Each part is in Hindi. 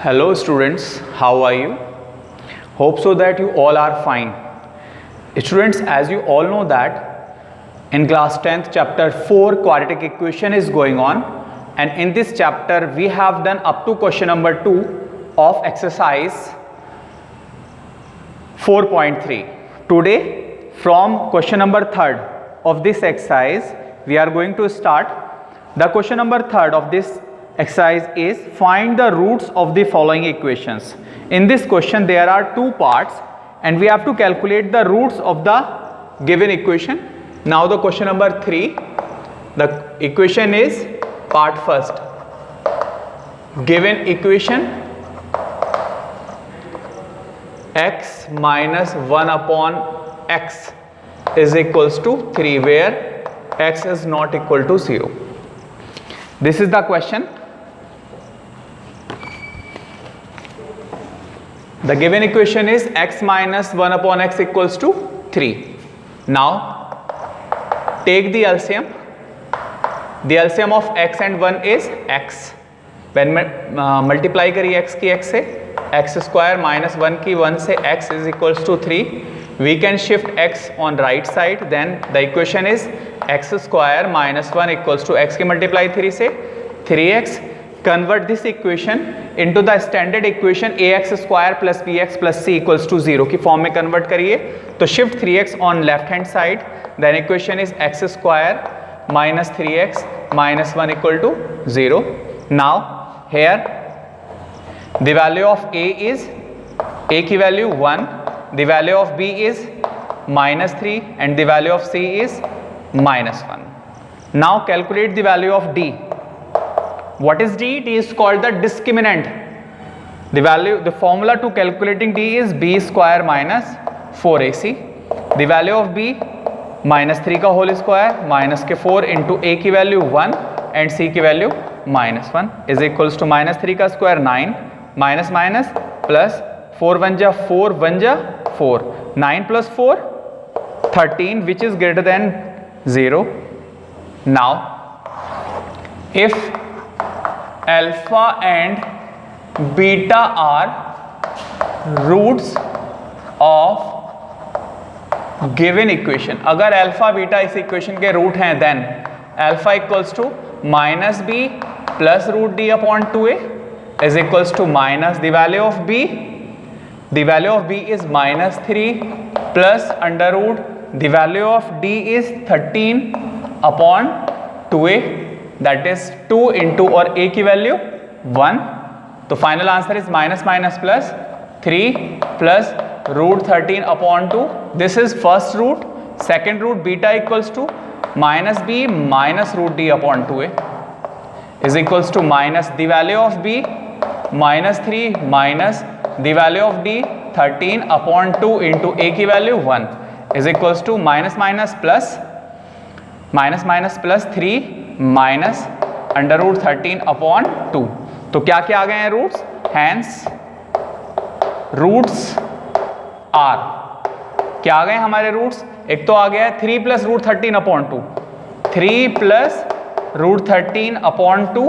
Hello students, how are you? Hope so that you all are fine. Students, as you all know that in class 10th chapter 4 quadratic equation is going on, and in this chapter we have done up to question number 2 of exercise 4.3. Today from question number 3rd of this exercise we are going to start. The question number 3rd of this exercise is find the roots of the following equations. In this question there are two parts and we have to calculate the roots of the given equation. Now the question number 3, the equation is part first. Given equation x minus 1 upon x is equals to 3, where x is not equal to 0. This is the question. The given equation is x minus 1 upon x equals to 3. Now take the LCM. The LCM of x and 1 is x. When multiply करिए x की x से, x square minus 1 की 1 से x is equals to 3. We can shift x on right side. Then the equation is x square minus 1 equals to x की multiply 3 से 3x. Convert this equation into the standard equation ax square plus bx plus c equals to 0 की फॉर्म में कन्वर्ट करिए. तो shift 3x on left hand side. Then equation is x square minus 3x minus 1 equal to 0. Now here the value of a is a की value 1, the value of b is minus 3 and the value of c is minus 1. Now calculate the value of d. What is d? D is called the discriminant. The formula to calculating d is b square minus 4ac. The value of b minus 3 का whole square minus के 4 into a की value 1 and c की value minus 1 is equals to minus 3 का square 9 minus minus plus 4 1 जा 4 1 जा 4 9 plus 4 13 which is greater than 0. Now if alpha and beta are roots of given equation, अगर अल्फा बीटा इस इक्वेशन के रूट हैं then alpha equals to minus b plus root d upon 2a is equals to minus the value of b. The value of b is minus 3 plus under root the value of d is 13 upon 2a, that is 2 into और a की वैल्यू 1. तो final answer is minus minus plus 3 plus root 13 upon 2. This is first root. Second root beta equals to minus b minus root d upon 2a is equals to minus the value of b minus 3 minus the value of d 13 upon 2 into ए की value 1 is equals to minus minus plus 3 minus under root 13 upon 2. तो क्या क्या आ गए हैं रूट्स? हैंस रूट्स आर क्या आ गए हमारे रूट्स? एक तो आ गया है 3 plus root 13 upon 2, 3 plus root 13 upon 2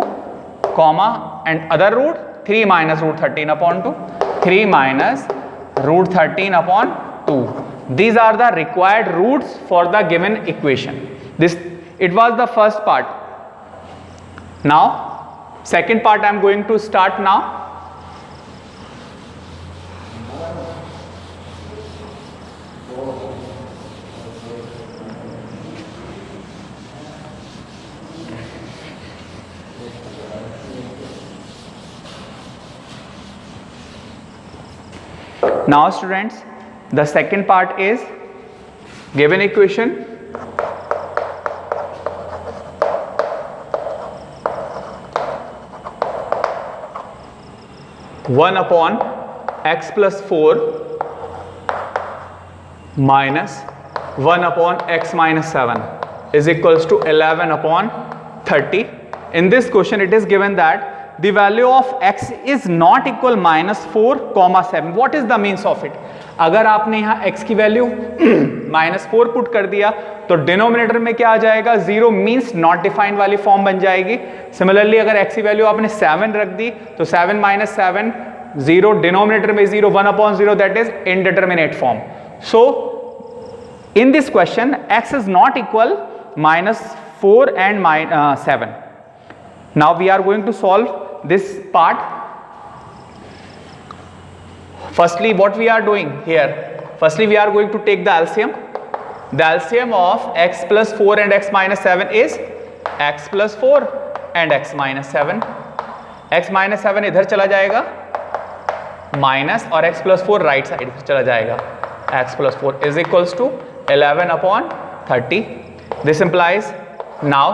comma and other root 3 minus root 13 upon 2, 3 minus root 13 upon 2. These are the required roots for the given equation. It was the first part. Now second part I am going to start now. Now students, the second part is given equation one upon x plus 4 minus 1 upon x minus 7 is equals to 11 upon 30. In this question it is given that the value of x is not equal -4, 7. What is the means of it? अगर आपने यहाँ x की वैल्यू -4 पुट कर दिया तो डिनोमिनेटर में क्या आ जाएगा? 0 मीन्स नॉट डिफाइंड वाली फॉर्म बन जाएगी. सिमिलरली अगर x की वैल्यू आपने 7 रख दी तो 7 - 7 0, डिनोमिनेटर में 0, 1/0, that is indeterminate form. So in this question x is not equal -4 and -7. Now we are going to solve this part. Firstly, what we are doing here? Firstly, we are going to take the LCM. The LCM of x plus 4 and x minus 7 is x plus 4 and x minus 7. x minus 7 इधर चला जाएगा माइनस और x plus 4 राइट साइड पर चला जाएगा. x plus 4 is equals to 11/30. This implies now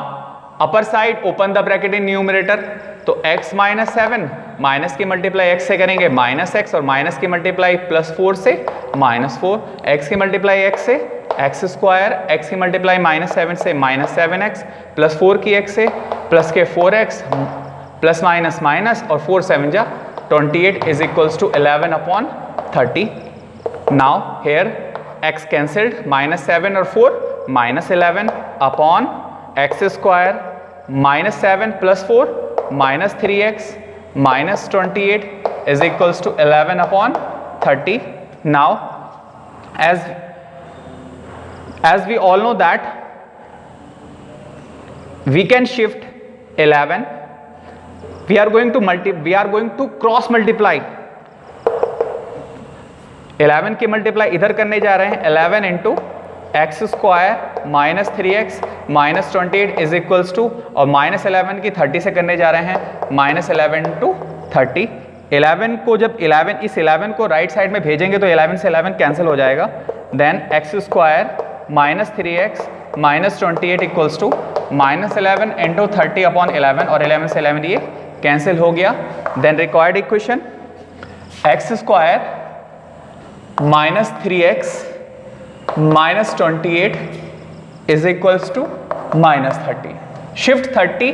upper side open the bracket in numerator. तो x minus 7 माइनस की मल्टीप्लाई x से करेंगे -x और माइनस की मल्टीप्लाई +4 से -4, x की मल्टीप्लाई x से x स्क्वायर, x की मल्टीप्लाई -7 से -7x +4 की x से प्लस के 4x प्लस माइनस माइनस और 4 7 जा 28 is equals to 11/30. Now here x cancelled, -7 और 4 -11 upon x square -7 + 4 -3x -28 is equals to 11/30. Now as we all know that we can shift 11, we are going to cross multiply. 11 की मल्टीप्लाई इधर करने जा रहे हैं. 11 into x square -3x -28 is equals to, और -11 की 30 से करने जा रहे हैं -11 × 30. 11 को जब 11 इस 11 को राइट साइड में भेजेंगे तो 11 से 11 कैंसिल हो जाएगा. Then x square -3x -28 equals to -11 × 30/11, और 11 से 11 ये कैंसिल हो गया. Then required equation x square -3x -28 is equals to -30. Shift 30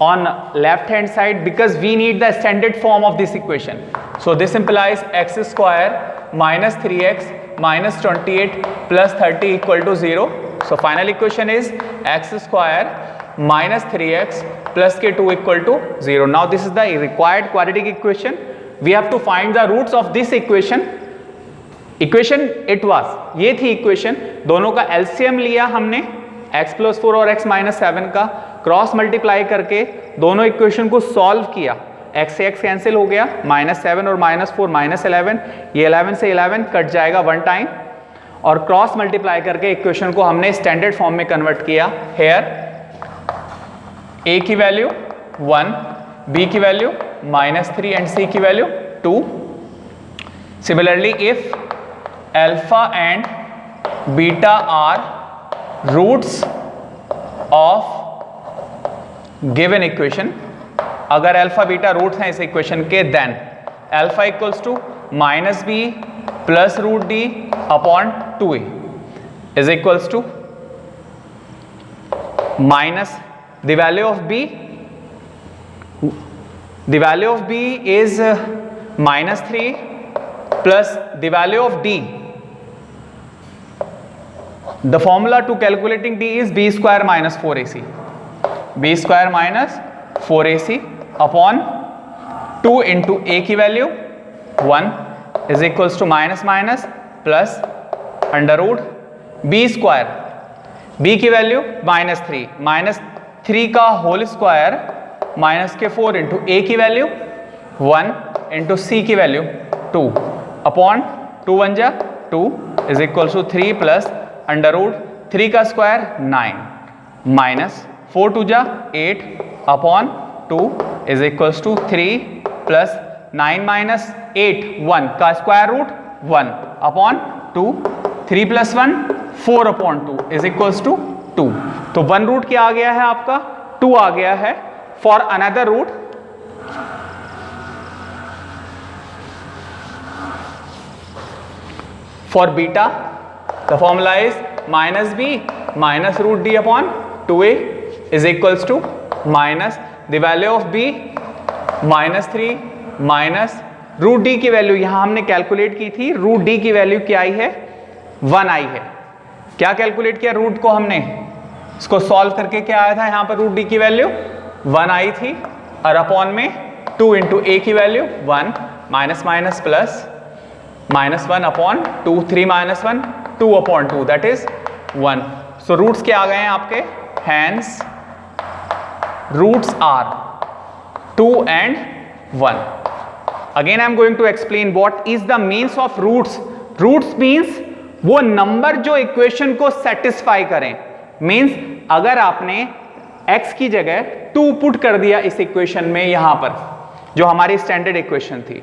on left hand side because we need the standard form of this equation. So this implies x square -3x -28 plus 30 equal to 0. So final equation is x square -3x plus k2 equal to 0. Now this is the required quadratic equation. We have to find the roots of this equation. Equation it was, ये थी इक्वेशन. दोनों का एलसीएम लिया हमने x + 4 और x - 7 का, क्रॉस मल्टीप्लाई करके दोनों इक्वेशन को सॉल्व किया. x से x कैंसिल हो गया, -7 और -4 -11, ये 11 से 11 कट जाएगा 1 टाइम, और क्रॉस मल्टीप्लाई करके इक्वेशन को हमने स्टैंडर्ड फॉर्म में कन्वर्ट किया. हेयर a की वैल्यू 1, b की वैल्यू -3 एंड c की value 2. Similarly if alpha and beta are roots of given equation. अगर अल्फा बीटा रूट्स हैं इस इक्वेशन के, then alpha equals to -b + √d upon 2a is equals to minus the value of b. The value of b is -3 plus the value of d. The formula to calculating d is b square minus 4ac. b square minus 4ac upon 2 into a की value 1 is equals to minus plus under root b square. b की वैल्यू -3 का होल स्क्वायर -4 into a की वैल्यू 1 into c की वैल्यू 2 अपॉन 2 1 जा 2 is equal to 3 plus under root 3 का स्क्वायर 9 माइनस 4 2 जा 8 upon 2 is equal to 3 plus 9 minus 8 1 का square root 1 upon 2 3 plus 1 4 upon 2 is equal to 2. तो 1 रूट क्या आ गया है आपका? 2 आ गया है. For another root for beta the formula is -b minus √d upon 2a is equals to minus the value of b -3 minus root D की वैल्यू यहां हमने कैलकुलेट की थी, रूट डी की वैल्यू क्या आई है, 1 आई है। क्या कैलकुलेट किया रूट को हमने, इसको सॉल्व करके क्या आया था, यहां पर रूट डी की वैल्यू 1 आई थी और अपॉन में 2 इंटू ए की value 1 minus minus plus -1 upon 2, 3 minus 1 2 upon 2 that is 1। So roots क्या आ गए हैं आपके, hence roots are 2 and 1। Again I am going to explain what is the means of roots. Roots means वो नंबर जो इक्वेशन को सेटिस्फाई करें। मीन्स अगर आपने x की जगह 2 पुट कर दिया इस इक्वेशन में, यहां पर जो हमारी स्टैंडर्ड इक्वेशन थी,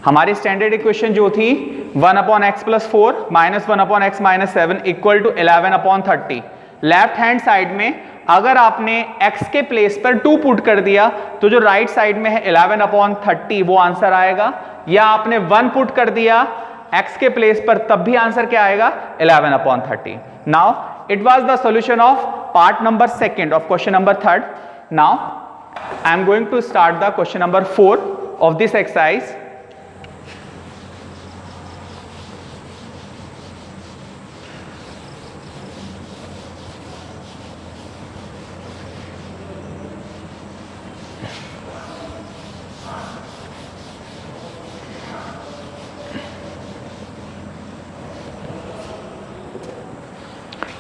हमारी स्टैंडर्ड इक्वेशन जो थी 1 upon x plus 4 minus 1 upon x minus 7 equal to 11 upon 30। Left hand side में अगर आपने x के प्लेस पर 2 पुट कर दिया तो जो राइट साइड में है 11 अपॉन 30 वो आंसर आएगा, या आपने 1 पुट कर दिया x के प्लेस पर तब भी आंसर क्या आएगा, 11 upon 30। Now it was the solution of part number 2 of question number 3। Now I am going to start the question number 4 of this exercise.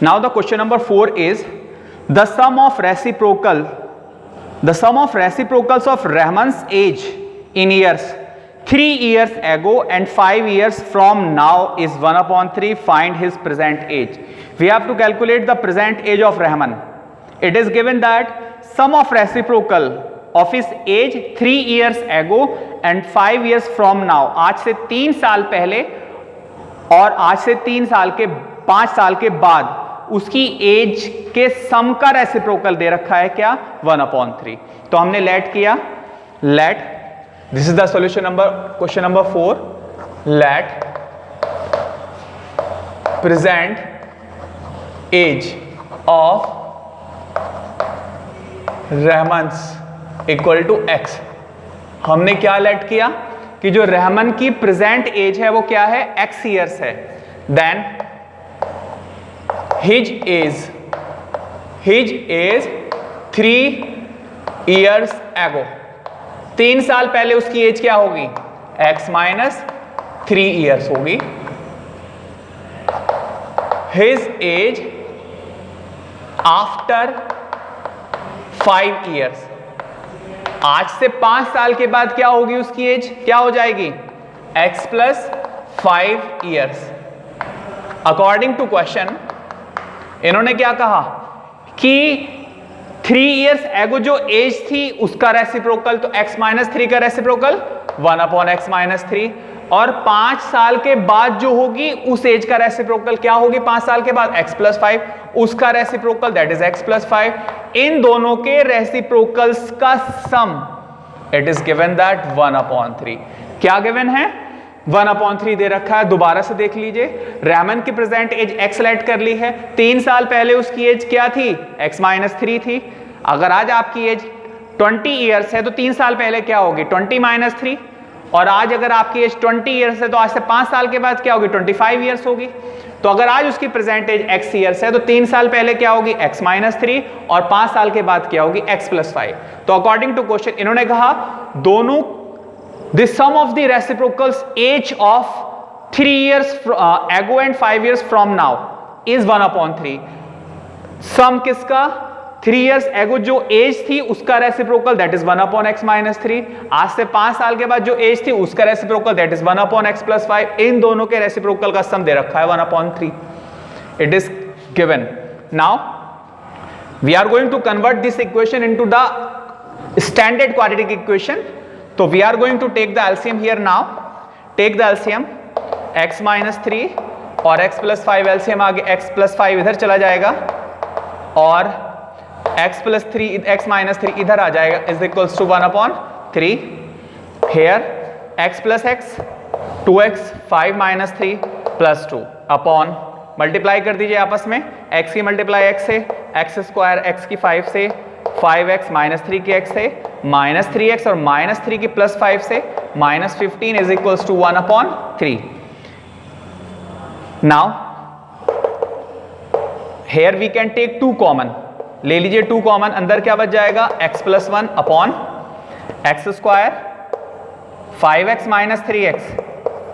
Now the question number 4 is the sum of reciprocals of Rahman's age in years 3 years ago and 5 years from now is 1 upon 3. Find his present age. We have to calculate the present age of Rahman. It is given that sum of reciprocal of his age 3 years ago and 5 years from now, आज से 3 साल पहले और आज से 5 साल के बाद उसकी एज के सम का रेसिप्रोकल दे रखा है क्या, 1 अपॉन 3। तो हमने लेट किया, let this is the solution number question number 4, let present age of Rahman's equal to x। हमने क्या लेट किया कि जो रहमन की प्रेजेंट एज है वो क्या है, x ईयर्स है। Then his age 3 years ago, 3 साल पहले उसकी एज क्या होगी, x माइनस 3 ईयर्स होगी। his age आफ्टर 5 ईयर्स, आज से 5 साल के बाद क्या होगी उसकी एज, क्या हो जाएगी, x plus 5 years. According to question इन्होंने क्या कहा कि 3 इयर्स एगो जो एज थी उसका रेसिप्रोकल, तो x माइनस 3 का रेसिप्रोकल 1 अपॉन एक्स माइनस 3, और 5 साल के बाद जो होगी उस एज का रेसिप्रोकल क्या होगी, 5 साल के बाद x प्लस 5, उसका reciprocal that is x plus 5। इन दोनों के रेसिप्रोकल्स का sum it is given that 1 upon 3। क्या गिवन है, 1 अपॉन 3 दे रखा है। दोबारा से देख लीजिए, रहमन की प्रेजेंट एज x लेट कर ली है, 3 साल पहले उसकी एज क्या थी, x माइनस 3 थी। अगर आज आपकी एज 20 ईयर्स है तो 3 साल पहले क्या होगी, 20 माइनस 3, और आज अगर आपकी एज 20 ईयर्स है तो आज से 5 साल के बाद क्या होगी, 25 ईयर्स होगी। तो अगर आज उसकी प्रेजेंट एज x ईयर्स है तो 3 साल पहले क्या होगी, x माइनस 3, और 5 साल के बाद क्या होगी, x प्लस 5। तो अकॉर्डिंग टू क्वेश्चन इन्होंने कहा दोनों the sum of the reciprocals age of 3 years ago and 5 years from now is 1 upon 3। सम किसका, 3 years ago जो एज थी उसका reciprocal that is 1 upon x minus 3, आज से 5 साल के बाद जो एज थी उसका reciprocal that is 1 upon x plus 5। इन दोनों के रेसिप्रोकल का सम दे रखा है 1 upon 3, it is given. Now we are going to convert this equation into the standard quadratic equation. So we are going to take the LCM here now. Take the LCM x minus 3 और x plus 5 LCM आगे x plus 5 इधर चला जाएगा और x plus 3 x minus 3 इधर आ जाएगा is equals to 1 upon 3। Here x plus x 2x 5 minus 3 plus 2 upon multiply कर दीजिए आपस में, x की मल्टीप्लाई x से, x स्क्वायर x की 5 से 5x माइनस 3 के x से माइनस 3x और माइनस 3 की प्लस 5 से minus 15 is equals to 1/3. Now here we can take 2 common. ले लीजिए 2 कॉमन. अंदर क्या बच जाएगा? x plus 1 upon x square 5x minus 3x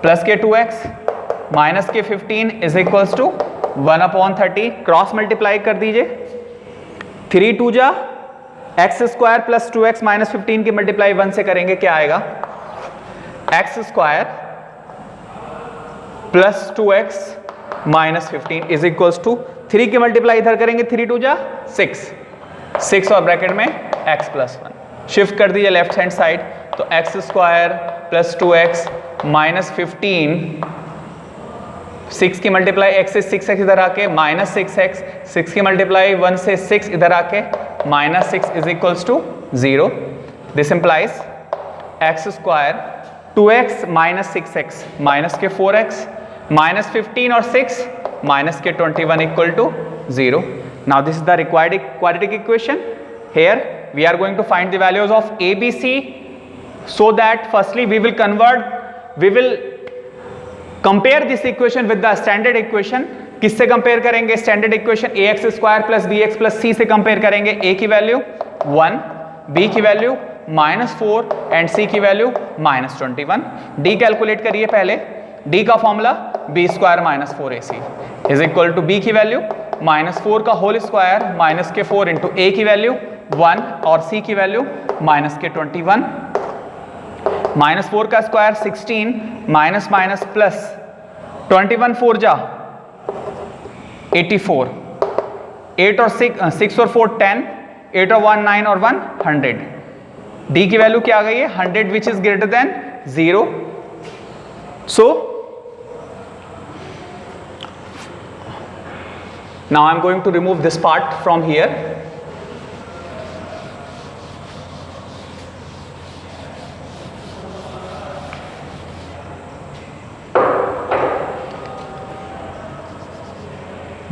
plus के 2x माइनस के 15 is equals to 1/30. Cross multiply कर दीजिए. 3 2 जा x square plus 2x minus 15 की मल्टीप्लाई 1 से करेंगे, क्या आएगा? X square plus 2x minus 15 is equals to 3 की मल्टीप्लाई इधर करेंगे, 3 2 जा 6 और ब्रैकेट में x प्लस 1. शिफ्ट कर दीजिए लेफ्ट हैंड साइड, तो x square plus 2x minus 15, 6 की मल्टीप्लाई x से 6x इधर आके माइनस 6x, 6 की मल्टीप्लाई 1 से 6 इधर आके minus 6 is equals to 0. This implies x square 2x minus 6x minus के 4x माइनस 15 और 6 माइनस के 21 equal to 0. Now this is the required quadratic equation. Here we are going to find the values of a, b, c, so that firstly we will compare this equation with the standard equation. किससे कंपेयर करेंगे? Standard equation ax square plus bx plus c से कंपेयर करेंगे. a की वैल्यू 1, b की वैल्यू -4 एंड c की वैल्यू -21. d कैलकुलेट करिए पहले. d का formula b square minus 4ac इज इक्वल टू b की वैल्यू -4 का होल स्क्वायर माइनस के 4 इंटू a की वैल्यू 1 और c की वैल्यू माइनस के 21. -4 का स्क्वायर 16 माइनस माइनस प्लस 21 4 जा 84, 8 और 6 और 4 10, 8 और 1 9 और 1 100. d की वैल्यू क्या आ गई है? 100 which is greater than 0. So now I am going to remove this part from here.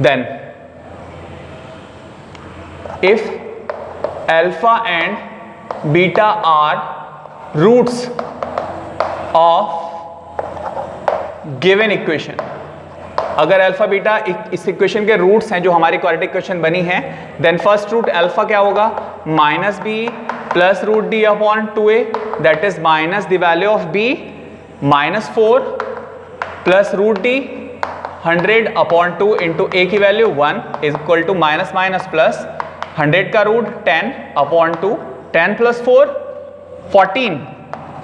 Then if alpha and beta are roots of given equation, अगर अल्फा बीटा इस इक्वेशन के रूट्स हैं जो हमारी क्वाड्रेटिक इक्वेशन बनी है, देन फर्स्ट रूट अल्फा क्या होगा? Minus b plus root d upon 2a, that is minus the value of b -4 plus root d 100 upon 2 into ए की value 1 is equal to minus minus plus 100 का root 10 upon 2, 10 plus 4 14,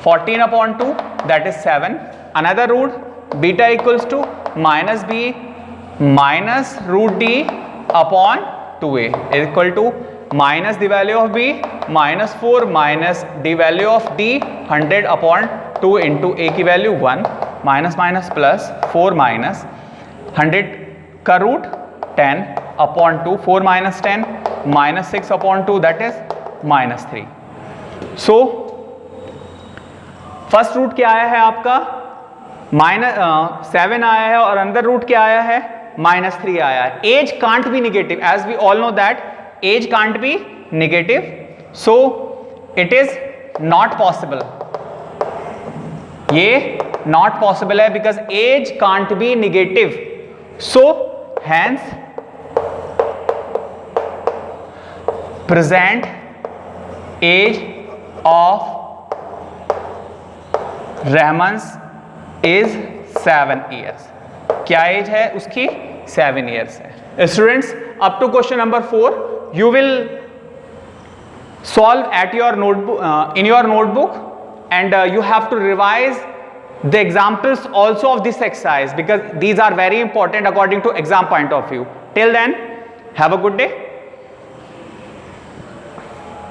14 upon 2 that is 7. Another root beta equals to minus b minus root d upon 2a is equal to minus the value of b -4 minus the value of d 100 upon 2 into ए की value 1 minus minus plus 4 minus 100 का root 10 upon 2, 4 minus 10 minus 6 upon 2 that is -3. So first root क्या आया है आपका? -7 आया है और अंदर रूट क्या आया है? -3 आया है. Age can't be negative, as we all know that age can't be negative, so it is not possible. ये नॉट पॉसिबल है because age can't be negative. So hence present age of Rahman's is 7 years. क्या एज है उसकी? 7 years है. Students, up to question number 4 you will solve at your notebook in your notebook, and you have to revise the examples also of this exercise because these are very important according to exam point of view. Till then, have a good day.